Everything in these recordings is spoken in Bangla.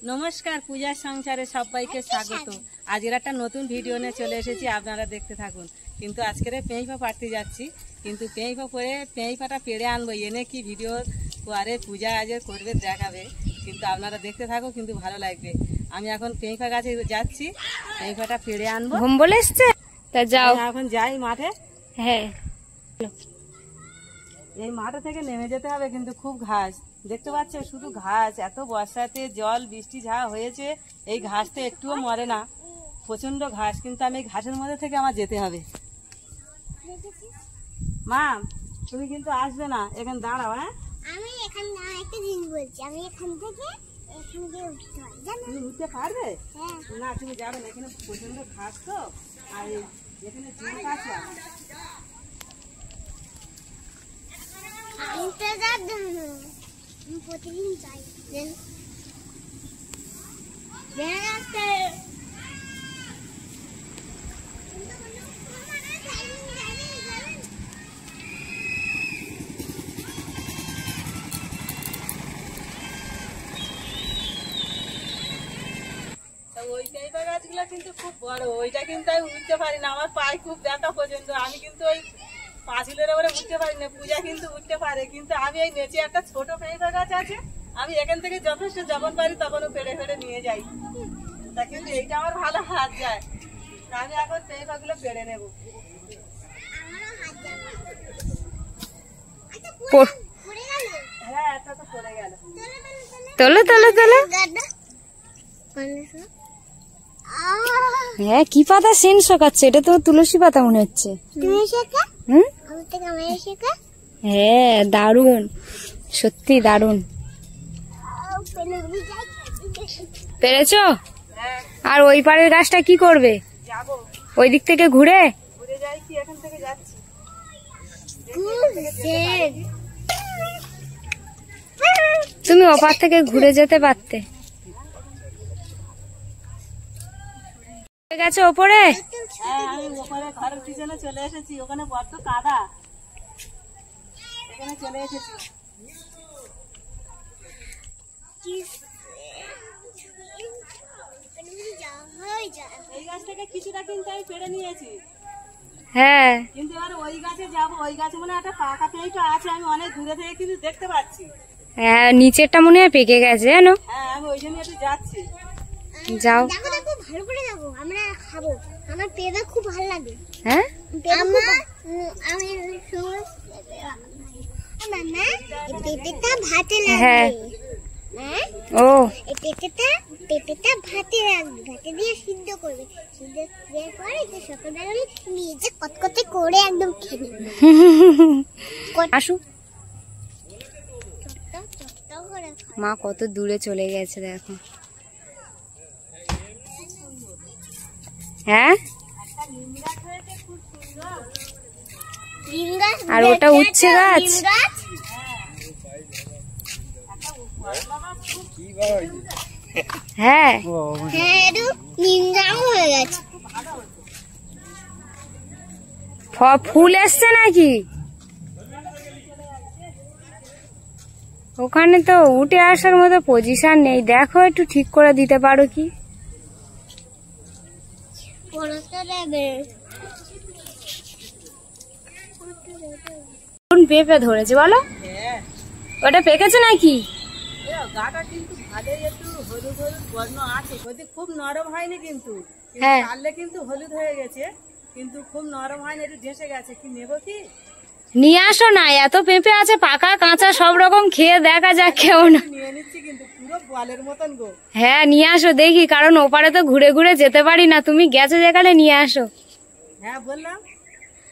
নমস্কার পূজার সংসারে সবাইকে স্বাগত। আজকের একটা নতুন ভিডিও নিয়ে চলে এসেছি, আপনারা দেখতে থাকুন। কিন্তু আজকের পেঁপা পাড়তে যাচ্ছি, কিন্তু পেঁপা পরে পেঁপাটা পেড়ে আনবো, এনে কি ভিডিও পরে পূজা আজকে করবে দেখাবে, কিন্তু আপনারা দেখতে থাকো, কিন্তু ভালো লাগবে। আমি এখন পেঁপা গাছে যাচ্ছি, পেঁপাটা পেড়ে আনবো। ঘুম বলে এসছে তা যাও, এখন যাই মাঠে। হ্যাঁ এই মাঠে থেকে নেমে যেতে হবে, কিন্তু খুব ঘাস দেখতে পাচ্ছ, শুধু ঘাস। এত বর্ষাতে জল বৃষ্টি যা হয়েছে, এই ঘাসটা একটুও মরে না, প্রচন্ড ঘাস। কিন্তু আমি এই ঘাসের মধ্যে থেকে আমার যেতে হবে। মা তুমি কিন্তু আসবে না, এখানে দাঁড়াও। হ্যাঁ আমি এখানে না, একটা জিনিস বলছি, আমি এখান থেকে উঠতে পারি, জানো? তুমি উঠতে পারবে? হ্যাঁ। না তুমি যাবে না, এখানে প্রচন্ড ঘাস তো, আর এখানে জল আছে। আমি প্রতিদিন যাই। ওই পেঁপা গাছগুলো কিন্তু খুব বড়, ওইটা কিন্তু আমি উঠতে পারি না, আমার পায়ে খুব ব্যথা পর্যন্ত। আমি কিন্তু ওই পাঁচিলের ওপরে উঠতে পারি না, পূজা কিন্তু উঠতে পারে। কিন্তু আমি এই নিচে একটা ছোট পেঁপা গাছ আছে, আমি এখান থেকে যথেষ্ট যখন পারি তখনও পেড়ে পেড়ে নিয়ে যাই। তা কিন্তু এইটা আমার ভালো হাত যায়, আমি এখন পেঁপা গুলো পেড়ে নেবো। হ্যাঁ একটা তো পড়ে গেল। তোলো তোলো তোলো। হ্যাঁ কি পাতা সেন শোকাচ্ছে, এটা তো তুলসী পাতা মনে হচ্ছে। হ্যাঁ দারুন, সত্যি দারুন। পেরেছো? আর ওই পাড়ের গাছটা কি করবে? যাবো ওই দিক থেকে ঘুরে ঘুরে যাই, কি এখান থেকে যাচ্ছি। তুমি ওপার থেকে ঘুরে যেতে পারতে। গেছে ওপরে? হ্যাঁ আমি ওপরে ঘরের পিছনে চলে এসেছি, ওখানে বড্ড কাদা, এখানে চলে এসেছি। এই গাছ থেকে কিছুটা কিন্তু আমি পেড়ে নিয়েছি। হ্যাঁ কিন্তু এবার ওই গাছে যাবো, ওই গাছে মনে একটা পাকা পেঁপা আছে, আমি অনেক দূরে থেকে কিন্তু দেখতে পাচ্ছি। হ্যাঁ নিচেরটা মনে হয় পেকে গেছে, জানো? হ্যাঁ আমি ওই জন্য একটু যাচ্ছি। যাও, দেখো দেখো, ভালো করে যাবো, আমরা খাবো। আমার পেঁপা খুব ভালো লাগে। হ্যাঁ আমি মামা এই পেঁপেটা ভাতে হ্যাঁ। লাগবে। ও এই পেঁপেটা ভাতে রাখবে, ভাতে দিয়ে সিদ্ধ করবে, সিদ্ধ দেওয়ার পরে এটা সকালবেলা আমি নিজে কতকতে করে একদম খেয়ে নেবো। আসু, চটটা করে খাও। মা কত দূরে চলে গেছে দেখো। হ্যাঁ নিম গাছ, আর ওটা উচ্ছে গাছ। নিম গাছ। হ্যাঁ হ্যাঁ একটু নিম গাছ হয়ে গেছে। ফুল এসছে নাকি? ওখানে তো উঠে আসার মতো পজিশন নেই, দেখো একটু ঠিক করে দিতে পারো কি? কোন পেঁপে ধরেছে বলো? হ্যাঁ ওটা পেকেছে নাকি? গাটা কিন্তু ভালোই একটু হলুদ হলুদ বর্ণ আছে, খুব নরম হয়নি কিন্তু। হ্যাঁ কাটলে কিন্তু হলুদ হয়ে গেছে, কিন্তু খুব নরম হয়নি, একটু ঢেসে গেছে। কি নেবো কি? নিয়ে আসো না, এত পেঁপে আছে, পাকা কাঁচা সব রকম, খেয়ে দেখা যাক কেমন। নিয়ে নিচ্ছি, কিন্তু পুরো বলের মতন গো। হ্যাঁ নিয়ে আসো দেখি, কারণ ওপারে তো ঘুরে ঘুরে যেতে পারি না, তুমি গেছো যেখানে নিয়ে আসো। হ্যাঁ বললাম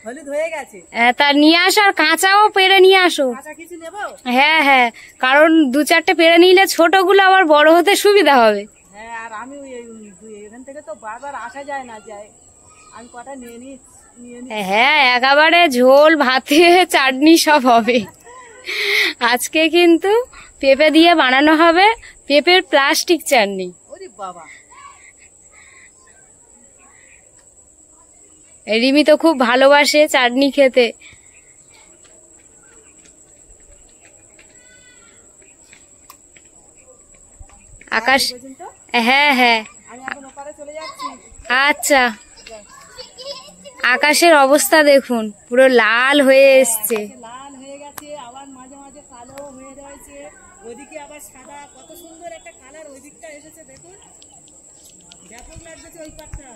হলুদ হয়ে গেছে। তা নিয়ে আসো, আর কাঁচাও পেরে নিয়ে আসো। কাঁচা কিছু নেবো? হ্যাঁ হ্যাঁ, কারণ দু চারটে পেরে নিলে ছোটগুলো আবার বড় হতে সুবিধা হবে। হ্যাঁ আর আমি এখান থেকে তো বারবার আসা যায় না, যায় আমি কটা নিয়ে নিই। হ্যাঁ একেবারে ঝোল ভাতে চাটনি সব হবে। আজকে কিন্তু পেঁপে দিয়ে বানানো হবে পেঁপের প্লাস্টিক চাটনি। ওরে বাবা, রিমি তো খুব ভালোবাসে চাটনি খেতে। আকাশ, পর্যন্ত হ্যাঁ হ্যাঁ, আমি এখন ওপারে চলে যাচ্ছি। আচ্ছা। আকাশের অবস্থা দেখুন, পুরো লাল হয়ে এসছে। লাল হয়ে গেছে, আবার মাঝে মাঝে কালো হয়ে রয়েছে, ওইদিকে আবার সাদা, কত সুন্দর একটা কালার ওই দিকটা এসেছে দেখুন, ব্যাপক লাগছে ওই পাটটা।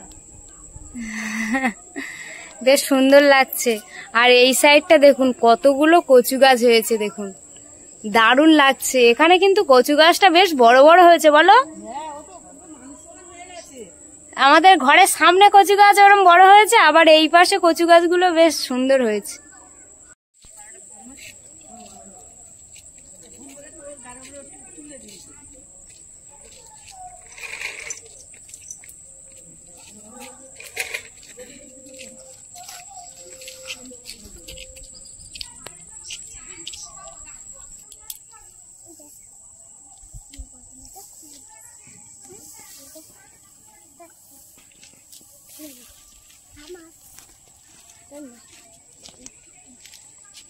বেশ সুন্দর লাগছে। আর এই সাইডটা দেখুন কতগুলো কচু গাছ হয়েছে, দেখুন দারুণ লাগছে। এখানে কিন্তু কচু গাছটা বেশ বড় বড় হয়েছে, বলো? হ্যাঁ, ও তো পুরো মানুষ হয়ে গেছে। আমাদের ঘরের সামনে কচু গাছ ওরকম বড় হয়েছে, আবার এই পাশে কচু গাছগুলো বেশ সুন্দর হয়েছে।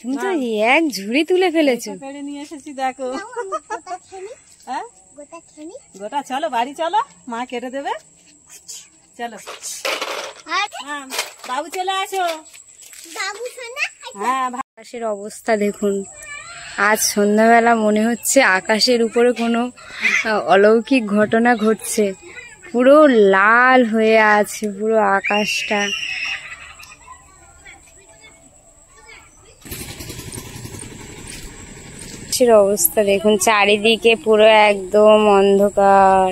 তুমি তো এক ঝুড়ি তুলে ফেলেছো। পেড়ে নিয়ে এসেছি দেখো। গোটা খেলি, হ্যাঁ, গোটা খেলি। গোটা চলো বাড়ি চলো, মা কেটে দেবে। চলো, আর হ্যাঁ বাবু চলে আসো। বাবু সোনা, হ্যাঁ, আকাশের অবস্থা দেখুন, আজ সন্ধ্যাবেলা মনে হচ্ছে আকাশের উপরে কোনো অলৌকিক ঘটনা ঘটছে। পুরো লাল হয়ে আছে পুরো আকাশটা। আকাশের অবস্থা দেখুন, চারিদিকে পুরো একদম অন্ধকার,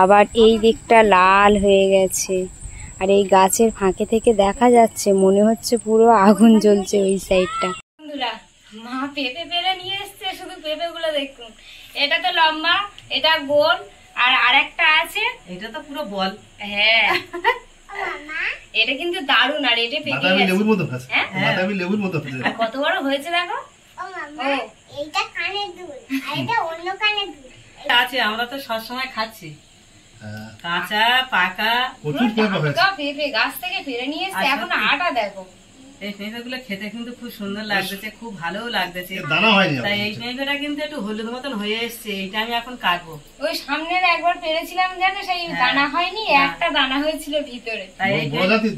আবার এই দিকটা লাল হয়ে গেছে। আর এই গাছের ফাঁকে থেকে দেখা যাচ্ছে, মনে হচ্ছে পুরো আগুন জ্বলছে ওই সাইডটা। বন্ধুরা, মা পেঁপে পেরে নিয়ে এসছে, শুধু পেঁপে গুলো দেখুন। এটা তো লম্বা, এটা গোল, আর আরেকটা আছে, এটা তো পুরো বল। হ্যাঁ এটা কিন্তু দারুণ। আর এটা পেকে গেছে, লেবুর মতো আছে, হ্যাঁ? বাদামি লেবুর মতো আছে। আর কত বড় হয়েছে দেখো। ও মামা, এইটা কানের দুল আর এটা অন্য কানের দুল। আছে, আমরা তো সবসময় খাচ্ছি, হ্যাঁ, কাঁচা পাকা। প্রচুর পেঁপে হয়েছে। টাটকা পেঁপে গাছ থেকে পেরে নিয়ে এসছে, এখন আটা দেখো। এই পেঁপেগুলো খেতে কিন্তু খুব সুন্দর লাগতেছে, খুব ভালোও লাগতেছে। এর দানা হয়নি তাই এই এখনো। পেঁপেটা কিন্তু একটু হলুদ মতন হয়ে এসছে, এইটা আমি এখন কাটবো। ওই সামনের একবার পেরেছিলাম জানো, সেই দানা হয়নি, একটা দানা হয়েছিল ভিতরে। তাই এই বড় জাতির,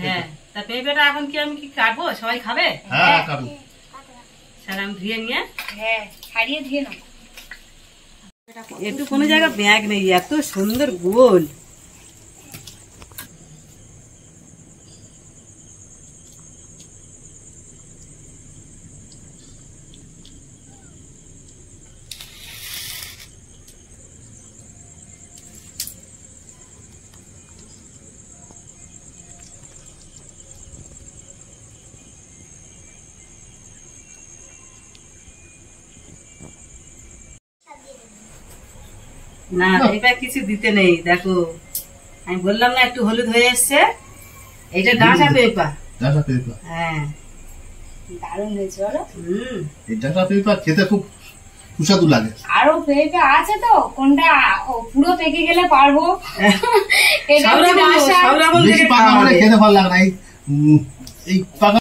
হ্যাঁ, তা পেঁপেটা এখন কি আমি কি কাটবো, সবাই খাবে? হ্যাঁ কাটু। স্যার আমি ধুয়ে নিয়ে, হ্যাঁ ছাড়িয়ে দিয়ে নাও। একটু কোনো জায়গায় ব্যাগ নেই, এত সুন্দর গোল। না, এটা কিছু দিতে নেই, দেখো আমি বললাম না একটু হলুদ হয়ে এসছে। এইটা ডাঁটা পেঁপা। ডাঁটা পেঁপা, হ্যাঁ, দারুণ হয়েছে বলো। এই ডাঁটা পেঁপা খেতে খুব সুস্বাদু লাগে। আরো পেঁপে আছে তো, কোনটা পুরো পেকে গেলে পারবো। এটা সব রকম আশা। সব রকম বেশি থেকে পাকা খাওয়া হলে হবে। খেতে ভালো লাগে না। এই পাকা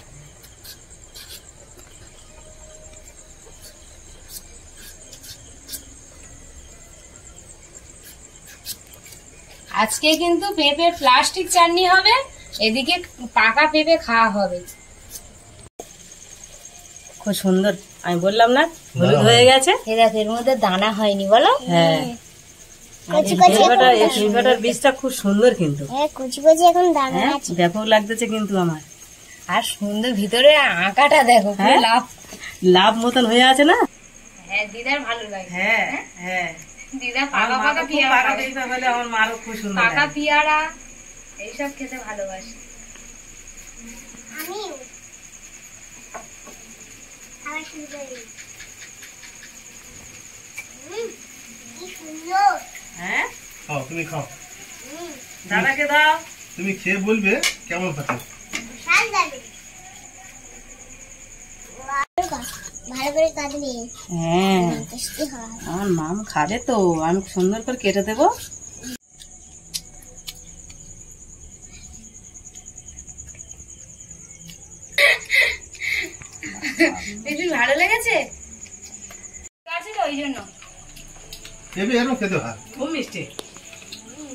আজকে কিন্তু পেঁপের প্লাস্টিক চাটনি হবে, এদিকে পাকা পেঁপে খাওয়া হবে। খুব সুন্দর, আমি বললাম না হলুদ হয়ে গেছে। এ দেখো, এর মধ্যে দানা হয়নি বলো। হ্যাঁ, কচি কচি এই পেঁপেটার বীজটা খুব সুন্দর কিন্তু। হ্যাঁ, কচি কচি এখন দানা হ্যাঁ, আছে। ব্যাপক লাগতেছে কিন্তু আমার। আর সুন্দর ভিতরে আঁকাটা দেখো, পুরো হ্যাঁ? লাভ। লাভ মতন হয়ে আছে না। হ্যাঁ, দিদার ভালো লাগে। হ্যাঁ হ্যাঁ, দিদা আমার পাকা মা পাকা তো খুব পেয়ারা পাকা খাবে। পেঁপে হলে আমার মারও খুব সুন্দর পাকা লাগে। পেয়ারা এইসব খেতে ভালোবাসে। আমিও খাওয়া শুরু করি। কি সুন্দর। হ্যাঁ, খাও, তুমি খাও, দাদাকে দাও। তুমি খেয়ে বলবে কেমন খাচ্ছে। বিশাল দারুণ। ভালো করে কাটবে, হ্যাঁ, টেস্টি হয়। আমার মাম খাবে তো, আমি সুন্দর করে কেটে দেবো। বেশি ভালো লেগেছে আছে তো ওই জন্য। পেঁপে এরকম খেতে হয়। খুব মিষ্টি।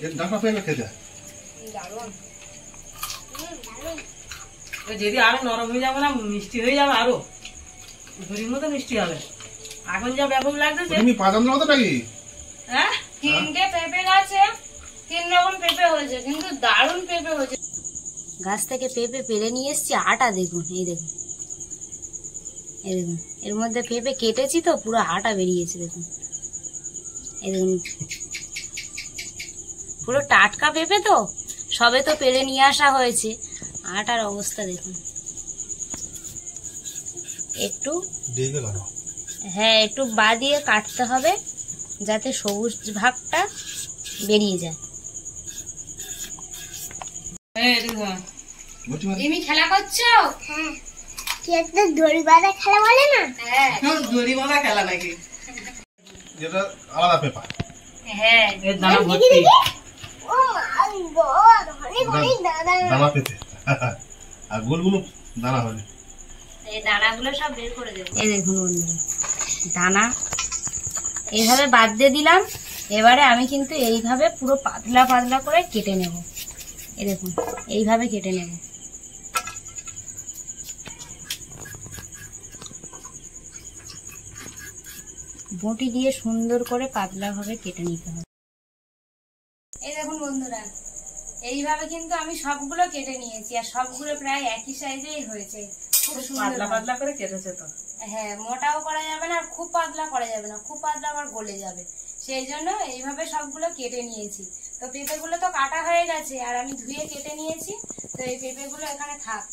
এর ডাঁটা পেঁপে খেতে যদি আরো নরম হয়ে যাবে না, মিষ্টি হয়ে যাবে, আরো ঘুরির মতো মিষ্টি হবে। এখন যা ব্যাপক লাগতেছে। তুমি পাঁচান্দ্র মতো নাকি? হ্যাঁ, 3টে পেঁপে গাছে 3 রকম পেঁপে হয়েছে, কিন্তু দারুণ পেঁপে হয়েছে। গাছ থেকে পেঁপে পেরে নিয়ে এসছি, আটা দেখুন, এই দেখুন, এই দেখুন, এর মধ্যে পেঁপে কেটেছি তো পুরো আটা বেরিয়েছে, দেখুন, এই দেখুন, পুরো টাটকা পেঁপে তো, সবে তো পেরে নিয়ে আসা হয়েছে। আটার অবস্থা দেখুন, একটু হ্যাঁ একটু দিয়ে কাটতে হবে যাতে সবুজ ভাগটা বেরিয়ে যায়। তুমি খেলা করছো? হ্যাঁ, কি একটা দড়ি বাঁধা খেলা বলে না? হ্যাঁ দড়ি বাঁধা খেলা নাকি? যেটা আলাদা পেঁপা। হ্যাঁ, এর দানা ভর্তি। ও মাই গড, অনেক অনেক দাদা। দানা পেঁপে আর গোলগুলো দানা হবে। এই দানাগুলো সব বের করে দেবো। এই দেখুন বন্ধুরা, দানা এইভাবে বাদ দিয়ে দিলাম। এবারে আমি কিন্তু এইভাবে পুরো পাতলা পাতলা করে কেটে নেব। এই দেখুন, এইভাবে কেটে নেব। বটি দিয়ে সুন্দর করে পাতলা ভাবে কেটে নিতে হবে। এই দেখুন বন্ধুরা, এইভাবে কিন্তু আমি সবগুলো কেটে নিয়েছি, আর সবগুলো প্রায় একই সাইজেই হয়েছে। খুব সুন্দর পাতলা পাতলা করে কেটেছে তো। হ্যাঁ, মোটাও করা যাবে না আর খুব পাতলা করা যাবে না, খুব পাতলা আবার গলে যাবে। সেই জন্য এইভাবে সবগুলো কেটে নিয়েছি। তো পেঁপেগুলো তো কাটা হয়ে গেছে আর আমি ধুয়ে কেটে নিয়েছি। তো এই পেঁপেগুলো এখানে থাক।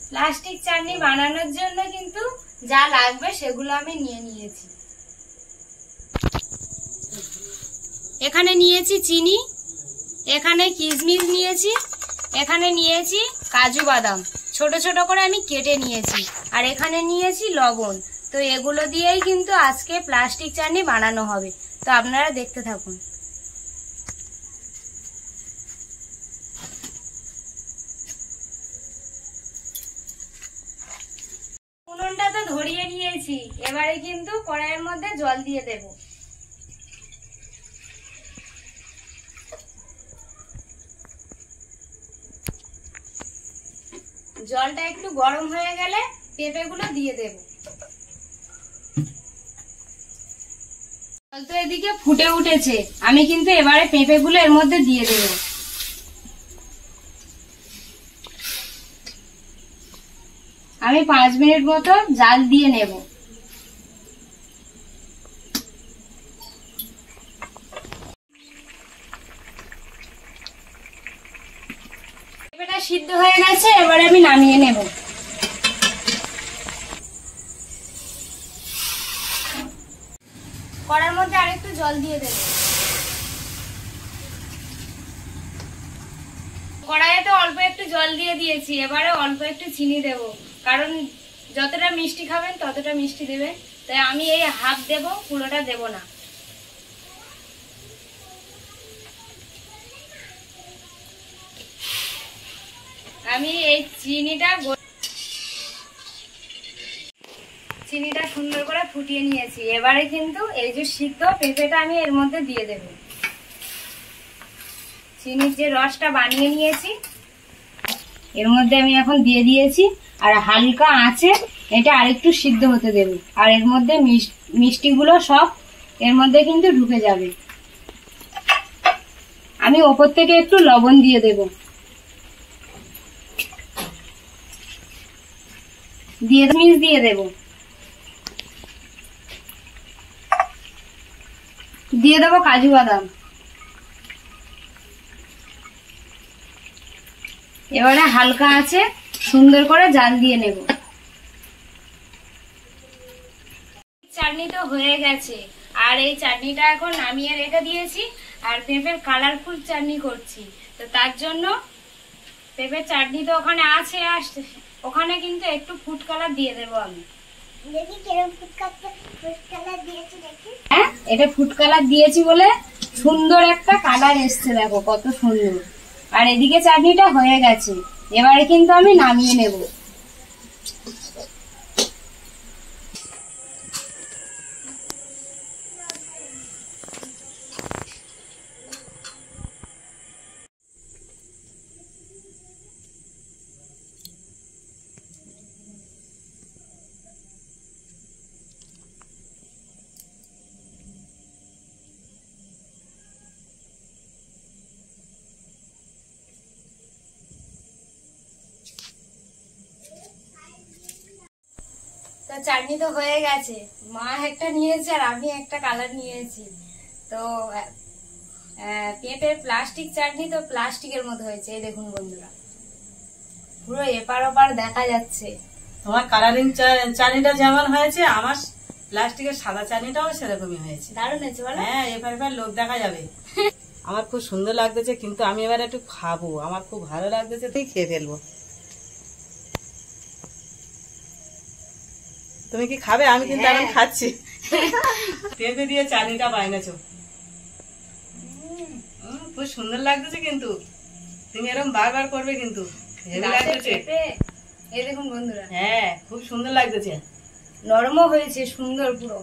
প্লাস্টিক চাটনি বানানোর জন্য কিন্তু যা লাগবে সেগুলো আমি নিয়ে নিয়েছি। এখানে নিয়েছি চিনি, এখানে কিশমিশ নিয়েছি, এখানে নিয়েছি কাজু বাদাম, ছোট ছোট করে আমি কেটে নিয়েছি, আর এখানে নিয়েছি লবণ। তো এগুলো দিয়েই কিন্তু আজকে প্লাস্টিক চাটনি বানানো হবে। তো আপনারা দেখতে থাকুন। উনুনটা তো ধরিয়ে নিয়েছি, এবারে কিন্তু কড়াইয়ের মধ্যে জল দিয়ে দেব। জলটা একটু গরম হয়ে গেলে পেঁপেগুলো দিয়ে দেব। জল তো এদিকে ফুটে উঠেছে, আমি কিন্তু এবারে পেঁপেগুলো এর মধ্যে দিয়ে দেব। আমি 5 মিনিট মতো জাল দিয়ে নেব। পেঁপেটা সিদ্ধ হয়ে গেছে, এবারে আমি নামিয়ে নেব। কড়ার মধ্যে আরেকটু জল দিয়ে দেব। কড়াইতে অল্প একটু জল দিয়ে দিয়েছি, এবারে অল্প একটু চিনি দেব, কারণ যতটা মিষ্টি খাবেন ততটা মিষ্টি দেবেন। তাই আমি এই হাফ দেব, পুরোটা দেব না। আমি এই চিনিটা সুন্দর করে ফুটিয়ে নিয়েছি। এবারে কিন্তু এই যে সিদ্ধ পেঁপেটা আমি এর মধ্যে দিয়ে দেব। চিনির যে রসটা বানিয়ে নিয়েছি এর মধ্যে আমি এখন দিয়ে দিয়েছি, আর হালকা আঁচে এটা আরেকটু সিদ্ধ হতে দেব। আর এর মধ্যে মিষ্টিগুলো সব এর মধ্যে কিন্তু ঢুকে যাবে। আমি ওপর থেকে একটু লবণ দিয়ে দেব, দিয়ে দেব, দিয়ে দেবো কাজু বাদাম। এবারে হালকা আছে সুন্দর করে জাল দিয়ে নেব। চাটনি তো হয়ে গেছে, আর এই চাটনিটা এখন নামিয়ে রেখে দিয়েছি, আর পেঁপের কালারফুল চাটনি করছি। তো তার জন্য পেঁপের চাটনি তো ওখানে আছে, আসছে ওখানে কিন্তু একটু ফুড কালার দিয়ে দেবো আমি। হ্যাঁ, এটা ফুড কালার দিয়েছি বলে সুন্দর একটা কালার এসছে, দেখো কত সুন্দর। আর এদিকে চাটনিটা হয়ে গেছে, এবারে কিন্তু আমি নামিয়ে নেব। চাটনি তো হয়ে গেছে, মা একটা নিয়েছে আর আমি একটা কালার নিয়েছি। তো পেঁপের প্লাস্টিক চাটনি তো প্লাস্টিকের মতো হয়েছে, এই দেখুন বন্ধুরা, পুরো এপার ওপার দেখা যাচ্ছে। তোমার কালারিং চাটনিটা যেমন হয়েছে, আমার প্লাস্টিকের সাদা চাটনিটাও সেরকমই হয়েছে। দারুণ হয়েছে বলো? হ্যাঁ, এবার লোক দেখা যাবে। আমার খুব সুন্দর লাগতেছে, কিন্তু আমি এবার একটু খাবো, আমার খুব ভালো লাগতেছে, তুই খেয়ে ফেলবো। তুমি কি খাবে? আমি কিন্তু এখন খাচ্ছি। পেঁপে দিয়ে চাটনিটা বানিয়েছো, খুব সুন্দর লাগতেছে, কিন্তু তুমি এরকম বারবার করবে কিন্তু, হেভি লাগতেছে। এই দেখুন বন্ধুরা, হ্যাঁ, খুব সুন্দর লাগতেছে, নরমও হয়েছে, সুন্দর, পুরো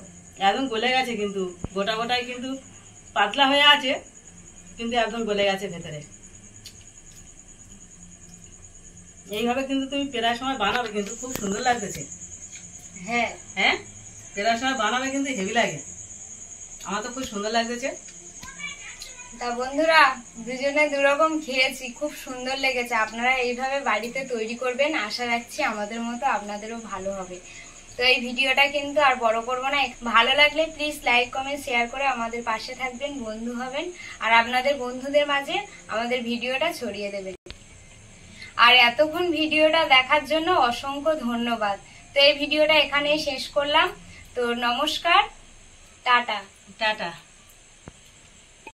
একদম গলে গেছে, কিন্তু গোটা গোটাই কিন্তু পাতলা হয়ে আছে, কিন্তু একদম গলে গেছে ভেতরে। এইভাবে কিন্তু তুমি প্রায় সময় বানাবে, কিন্তু খুব সুন্দর লাগতেছে। হ্যাঁ হ্যাঁ, প্রায় সময় বানাবে, কিন্তু হেভি লাগে, আমার তো খুব সুন্দর লাগতেছে। তা বন্ধুরা, দুজনে দুরকম খেয়েছি, খুব সুন্দর লেগেছে। আপনারা এইভাবে বাড়িতে তৈরি করবেন, আশা রাখছি আমাদের মতো আপনাদেরও ভালো হবে। তো এই ভিডিওটা কিন্তু আর বড় করবো না, ভালো লাগলে প্লিজ লাইক কমেন্ট শেয়ার করে আমাদের পাশে থাকবেন, বন্ধু হবেন, আর আপনাদের বন্ধুদের মাঝে আমাদের ভিডিওটা ছড়িয়ে দেবেন। আর এতক্ষণ ভিডিওটা দেখার জন্য অসংখ্য ধন্যবাদ। তো এই ভিডিওটা এখানেই শেষ করলাম। তো নমস্কার, টাটা। টাটা।